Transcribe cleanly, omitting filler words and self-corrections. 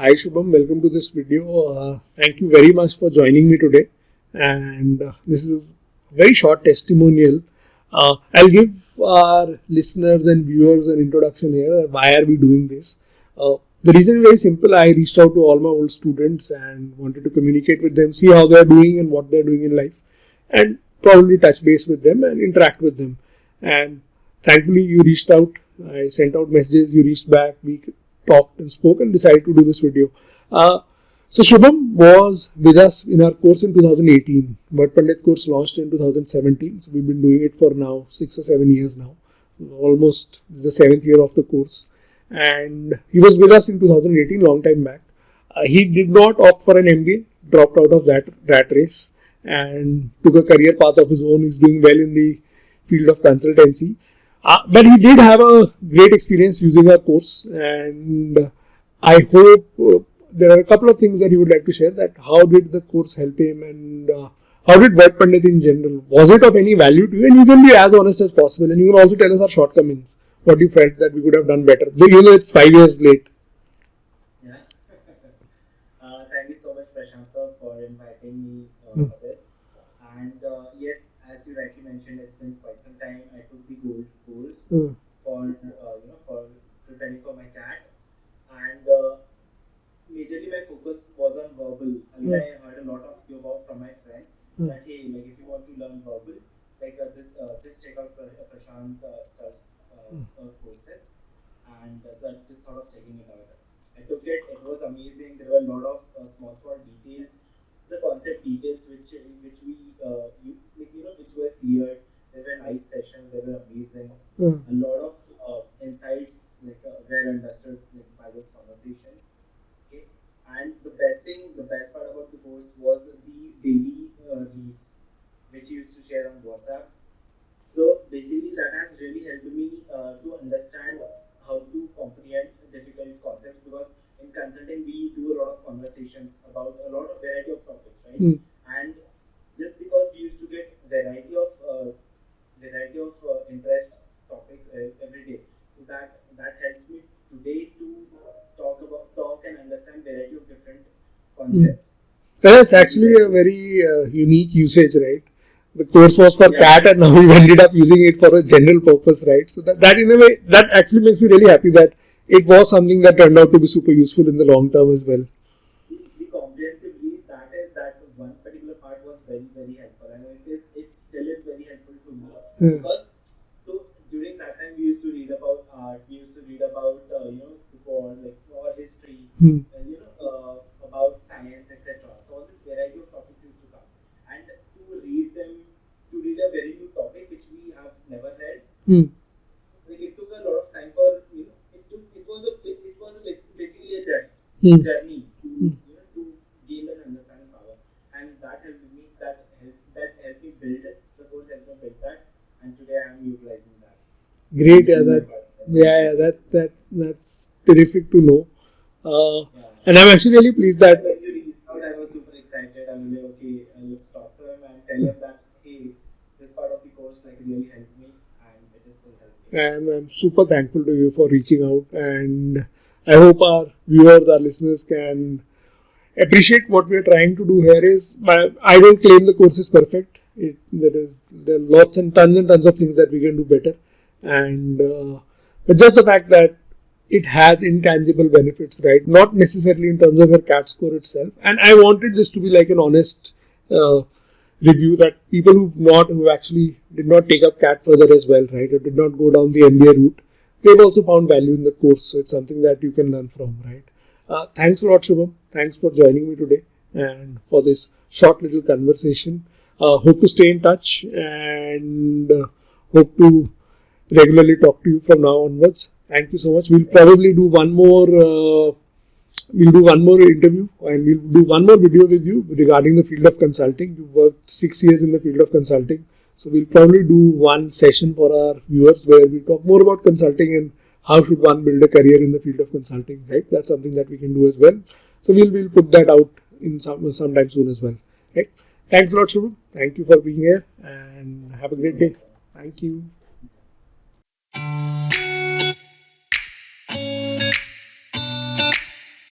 Hi Shubham, welcome to this video. Thank you very much for joining me today. And this is a very short testimonial. I'll give our listeners and viewers an introduction here. Why are we doing this? The reason is very simple. I reached out to all my old students and wanted to communicate with them, see how they're doing and what they're doing in life, and probably touch base with them and interact with them. And thankfully, you reached out. I sent out messages, you reached back, we talked and spoke and decided to do this video. So Shubham was with us in our course in 2018. WordPandit's course launched in 2017. So we've been doing it for now 6 or 7 years now. Almost the 7th year of the course. And he was with us in 2018, long time back. He did not opt for an MBA, dropped out of that rat race and took a career path of his own. He's doing well in the field of consultancy. But he did have a great experience using our course, and I hope there are a couple of things that he would like to share. That how did the course help him, and how did WordPandit in general? Was it of any value to you? And you can be as honest as possible, and you can also tell us our shortcomings, what you felt that we could have done better. Even though it's 5 years late. Yeah. Thank you so much, Prashant sir, for inviting me for this. And yes, as you rightly mentioned, it's been quite some time. I took the gold course for preparing for my CAT, and majorly my focus was on verbal. I mean, I heard a lot of from my friends that hey, like if you want to learn verbal, like just check out Prashant sir's courses, and so I just thought of checking it out. I took it; it was amazing. There were a lot of small details, the concept details which we which were clear. There were nice sessions. They were amazing. A lot of insights were understood by those conversations. Okay, and the best part about the course was the daily reads which you used to share on WhatsApp. So basically, that has really helped me to understand how to comprehend difficult concepts, because in consulting we do a lot of conversations about a lot of variety of topics, right? And just because we used to get variety of interest topics every day, so that helps me today to talk and understand variety of different concepts. That's actually a very unique usage, right? The course was for CAT, and now we ended up using it for a general purpose, right? So that in a way, that actually makes me really happy that it was something that turned out to be super useful in the long term as well. The comprehensive read, that one particular part was very, very helpful, and it still is very helpful to me, because so during that time we used to read about art, we used to read about our history, and about science, etc. So all this variety of topics used to come, and to read a very new topic which we have never read. It took a lot of time for it was basically a journey to gain an understanding power, and that helped me build the course, helped me build that, and today I am utilizing that. Great, that's terrific to know. And I'm actually really pleased that when you reached out, I was super excited. I was like, okay, let's talk to him and tell him that hey, this part of the course really helped me, and it is still helping. I'm super thankful to you for reaching out, and I hope our viewers, our listeners can appreciate what we are trying to do here. I don't claim the course is perfect. There are lots and tons of things that we can do better, and but just the fact that it has intangible benefits, right? Not necessarily in terms of your CAT score itself. And I wanted this to be like an honest review that people who actually did not take up CAT further as well, right, or did not go down the MBA route, they've also found value in the course. So it's something that you can learn from, right? Thanks a lot, Shubham. Thanks for joining me today and for this short little conversation. Hope to stay in touch and hope to regularly talk to you from now onwards. Thank you so much. We'll probably do one more interview, and we'll do one more video with you regarding the field of consulting. You've worked 6 years in the field of consulting. So we'll probably do one session for our viewers where we talk more about consulting and how should one build a career in the field of consulting, right? That's something that we can do as well. So we'll put that out in sometime soon as well. Right? Thanks a lot, Shubham. Thank you for being here, and have a great day. Thank you.